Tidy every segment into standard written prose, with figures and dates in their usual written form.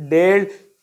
1.5,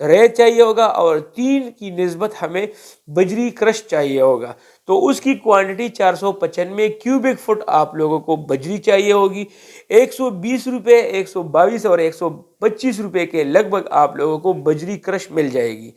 ریت چاہیے ہوگا اور 3 کی نسبت ہمیں بجری کرش چاہیے ہوگا. تو اس کی کوانٹٹی 495 کیوبک فٹ آپ لوگوں کو بجری چاہیے ہوگی. 120 روپے 122 اور 125 روپے کے لگ بھگ آپ لوگوں کو بجری کرش مل جائے گی.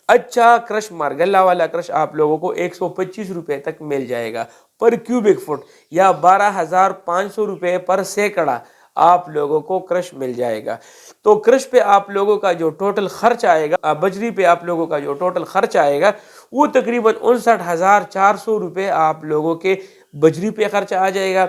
اچھا کرش مارگلا والا کرش آپ لوگوں کو 125 روپے تک مل جائے گا پر کیوبک فٹ یا 12,500 روپے پر سینکڑا آپ لوگوں کو کرش مل جائے گا. تو کرش پہ آپ لوگوں کا جو ٹوٹل خرچ آئے گا، بجری پہ آپ لوگوں کا جو ٹوٹل خرچ آئے گا وہ تقریباً 59,400 روپے آپ لوگوں کے بجری پہ خرچ آ جائے گا.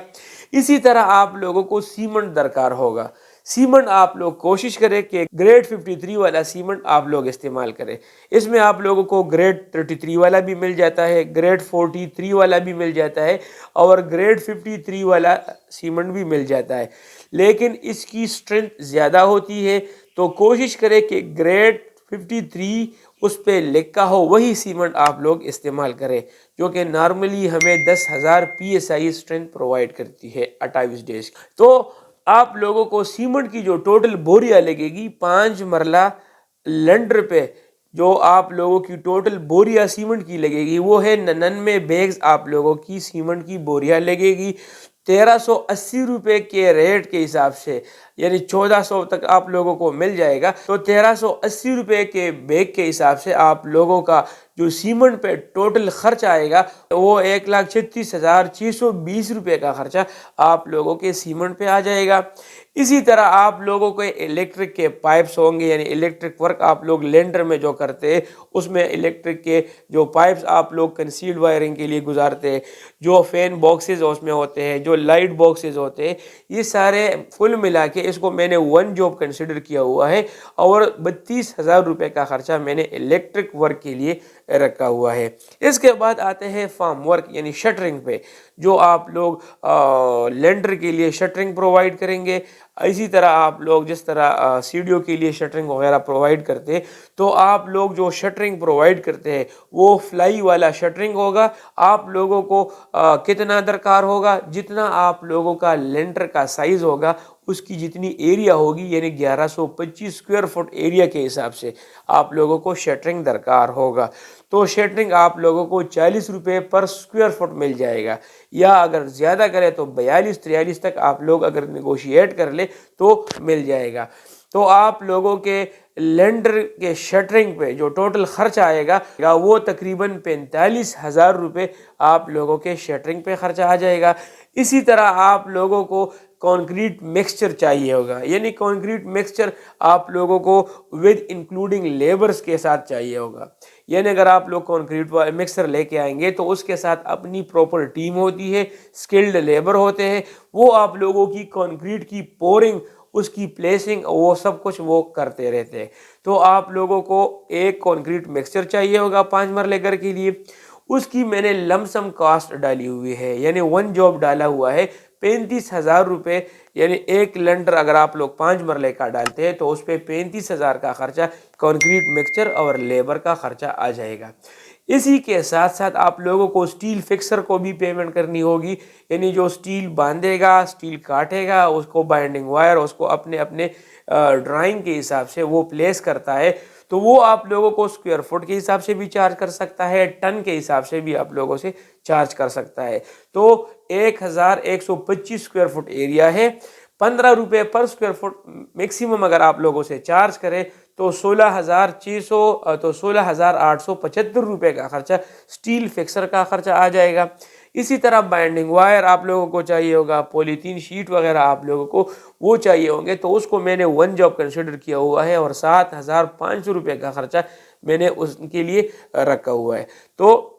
اسی طرح آپ لوگوں کو سیمنٹ درکار ہوگا. سیمنٹ آپ لوگ کوشش کریں کہ گریڈ 53 والا سیمنٹ آپ لوگ استعمال کریں. اس میں آپ لوگوں کو گریڈ 33 والا بھی مل جاتا ہے، گریڈ 43 والا بھی مل جاتا ہے اور گریڈ 53 والا سیمنٹ بھی مل جاتا ہے، لیکن اس کی سٹرینتھ زیادہ ہوتی ہے. تو کوشش کریں کہ گریڈ 53 اس پہ لکھا ہو وہی سیمنٹ آپ لوگ استعمال کریں، جو کہ نارملی ہمیں 10,000 PSI سٹرینتھ پرووائڈ کرتی ہے 28 ڈیز. تو آپ لوگوں کو سیمنٹ کی جو ٹوٹل بوریاں لگے گی 5 مرلہ لنڈر پہ، جو آپ لوگوں کی ٹوٹل بوریاں سیمنٹ کی لگے گی وہ ہے 99 بیگز آپ لوگوں کی سیمنٹ کی بوریاں لگے گی. 1380 روپے کے ریٹ کے حساب سے، یعنی 1400 تک آپ لوگوں کو مل جائے گا. تو 1380 روپے کے بیگ کے حساب سے آپ لوگوں کا جو سیمنٹ پہ ٹوٹل خرچ آئے گا وہ 1,36,620 روپے کا خرچہ آپ لوگوں کے سیمنٹ پہ آ جائے گا. اسی طرح آپ لوگوں کو الیکٹرک کے پائپس ہوں گے، یعنی الیکٹرک ورک آپ لوگ لینڈر میں جو کرتے ہیں اس میں الیکٹرک کے جو پائپس آپ لوگ کنسیلڈ وائرنگ کے لیے گزارتے ہیں، جو فین باکسز اس میں ہوتے ہیں، جو لائٹ باکسز ہوتے ہیں، یہ سارے فل ملا کے اس کو میں نے 1 جاب کنسیڈر کیا ہوا ہے اور 32,000 روپے کا خرچہ میں نے الیکٹرک ورک کے لیے رکھا ہوا ہے. اس کے بعد آتے ہیں فارم ورک یعنی شٹرنگ پہ، جو آپ لوگ لینڈر کے لیے شٹرنگ پرووائڈ کریں گے. اسی طرح آپ لوگ جس طرح سیڑھیوں کے لیے شٹرنگ وغیرہ پرووائڈ کرتے ہیں، تو آپ لوگ جو شٹرنگ پرووائڈ کرتے ہیں وہ فلائی والا شٹرنگ ہوگا. آپ لوگوں کو کتنا درکار ہوگا؟ جتنا آپ لوگوں کا لینڈر کا سائز ہوگا اس کی جتنی ایریا ہوگی، یعنی 1125 اسکوائر فٹ ایریا کے حساب سے آپ لوگوں کو شٹرنگ درکار ہوگا. تو شٹرنگ آپ لوگوں کو 40 روپے پر اسکوائر فٹ مل جائے گا، یا اگر زیادہ کرے تو 42-43 تک آپ لوگ اگر نیگوشیٹ کر لے تو مل جائے گا. تو آپ لوگوں کے لینڈر کے شٹرنگ پہ جو ٹوٹل خرچ آئے گا وہ تقریباً 45,000 روپے آپ لوگوں کے شٹرنگ پہ خرچ آ جائے گا. اسی طرح آپ لوگوں کو کانکریٹ مکسچر چاہیے ہوگا، یعنی کانکریٹ مکسچر آپ لوگوں کو ود انکلوڈنگ لیبرز کے ساتھ چاہیے ہوگا. یعنی اگر آپ لوگ کانکریٹ مکسر لے کے آئیں گے تو اس کے ساتھ اپنی پراپر ٹیم ہوتی ہے، سکلڈ لیبر ہوتے ہیں، وہ آپ لوگوں کی کانکریٹ کی پورنگ، اس کی پلیسنگ، وہ سب کچھ وہ کرتے رہتے ہیں. تو آپ لوگوں کو ایک کانکریٹ مکسچر چاہیے ہوگا 5 مرلے گھر کے لیے. اس کی میں نے لم سم کاسٹ ڈالی ہوئی ہے، یعنی 1 جاب ڈالا ہوا ہے 35,000 روپے. یعنی ایک لنڈر اگر آپ لوگ 5 مرلے کا ڈالتے ہیں تو اس پہ 35,000 کا خرچہ کانکریٹ مکسچر اور لیبر کا خرچہ آ جائے گا. اسی کے ساتھ ساتھ آپ لوگوں کو سٹیل فکسر کو بھی پیمنٹ کرنی ہوگی، یعنی جو سٹیل باندھے گا، سٹیل کاٹے گا، اس کو بائنڈنگ وائر اس کو اپنے اپنے ڈرائنگ کے حساب سے وہ پلیس کرتا ہے. تو وہ آپ لوگوں کو اسکوائر فٹ کے حساب سے بھی چارج کر سکتا ہے، ٹن کے حساب سے بھی آپ لوگوں سے چارج کر سکتا ہے. تو 1,125 اسکوائر فٹ ایریا ہے، 15 روپے پر اسکوائر فٹ میکسیمم اگر آپ لوگوں سے چارج کریں تو 16,600 تو 16,875 روپے کا خرچہ سٹیل فکسر کا خرچہ آ جائے گا. اسی طرح بائنڈنگ وائر آپ لوگوں کو چاہیے ہوگا، پولیتھین شیٹ وغیرہ آپ لوگوں کو وہ چاہیے ہوں گے، تو اس کو میں نے 1 جاب کنسیڈر کیا ہوا ہے اور 7,500 روپے کا خرچہ میں نے اس کے لیے رکھا ہوا ہے. تو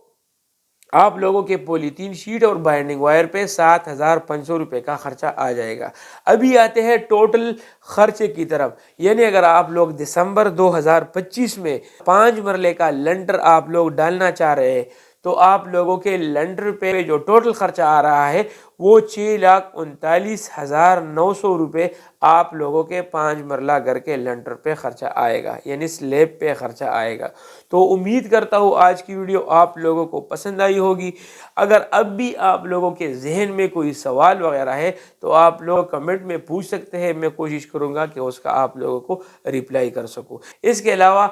آپ لوگوں کے پولیتھین شیٹ اور بائنڈنگ وائر پہ 7,500 روپے کا خرچہ آ جائے گا. ابھی آتے ہیں ٹوٹل خرچے کی طرف. یعنی اگر آپ لوگ دسمبر 2025 میں 5 مرلے کا لنڈر آپ لوگ ڈالنا چاہ رہے ہیں تو آپ لوگوں کے لنڈر پہ جو ٹوٹل خرچہ آ رہا ہے وہ 6,39,900 روپے آپ لوگوں کے 5 مرلہ گھر کے لنٹر پہ خرچہ آئے گا، یعنی سلیب پہ خرچہ آئے گا۔ تو امید کرتا ہوں آج کی ویڈیو آپ لوگوں کو پسند آئی ہوگی۔ اگر اب بھی آپ لوگوں کے ذہن میں کوئی سوال وغیرہ ہے تو آپ لوگ کمنٹ میں پوچھ سکتے ہیں، میں کوشش کروں گا کہ اس کا آپ لوگوں کو ریپلائی کر سکوں۔ اس کے علاوہ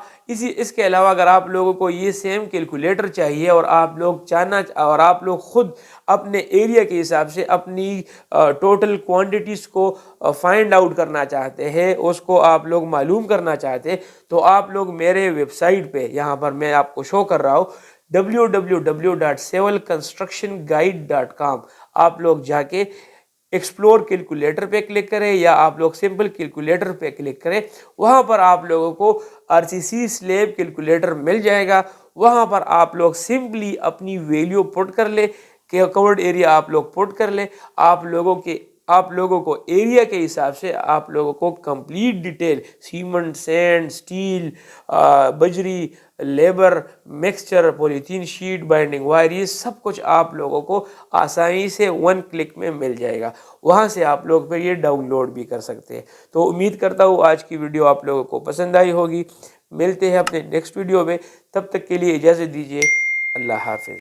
اگر آپ لوگوں کو یہ سیم کیلکولیٹر چاہیے اور آپ لوگ خود اپنے ایریا کے حساب سے اپنی ٹوٹل کوانٹیٹیز کو فائنڈ آؤٹ کرنا چاہتے ہیں، اس کو آپ لوگ معلوم کرنا چاہتے ہیں، تو آپ لوگ میرے ویب سائٹ پہ یہاں پر میں آپ کو شو کر رہا ہوں www.civilconstructionguide.com، آپ لوگ جا کے ایکسپلور کیلکولیٹر پہ کلک کریں یا آپ لوگ سمپل کیلکولیٹر پہ کلک کریں، وہاں پر آپ لوگوں کو RCC سلیب کیلکولیٹر مل جائے گا۔ وہاں پر آپ لوگ سمپلی اپنی ویلیو پٹ کر لیں کہ کورڈ ایریا آپ لوگ پٹ کر لیں، آپ لوگوں کو ایریا کے حساب سے آپ لوگوں کو complete detail cement, sand, steel, بجری، labour, mixture, polythene sheet, binding wire, یہ سب کچھ آپ لوگوں کو آسانی سے 1 کلک میں مل جائے گا۔ وہاں سے آپ لوگ پھر یہ ڈاؤن لوڈ بھی کر سکتے ہیں۔ تو امید کرتا ہوں آج کی ویڈیو آپ لوگوں کو پسند آئی ہوگی۔ ملتے ہیں اپنے نیکسٹ ویڈیو میں، تب تک کے لیے اجازت دیجیے، اللہ حافظ۔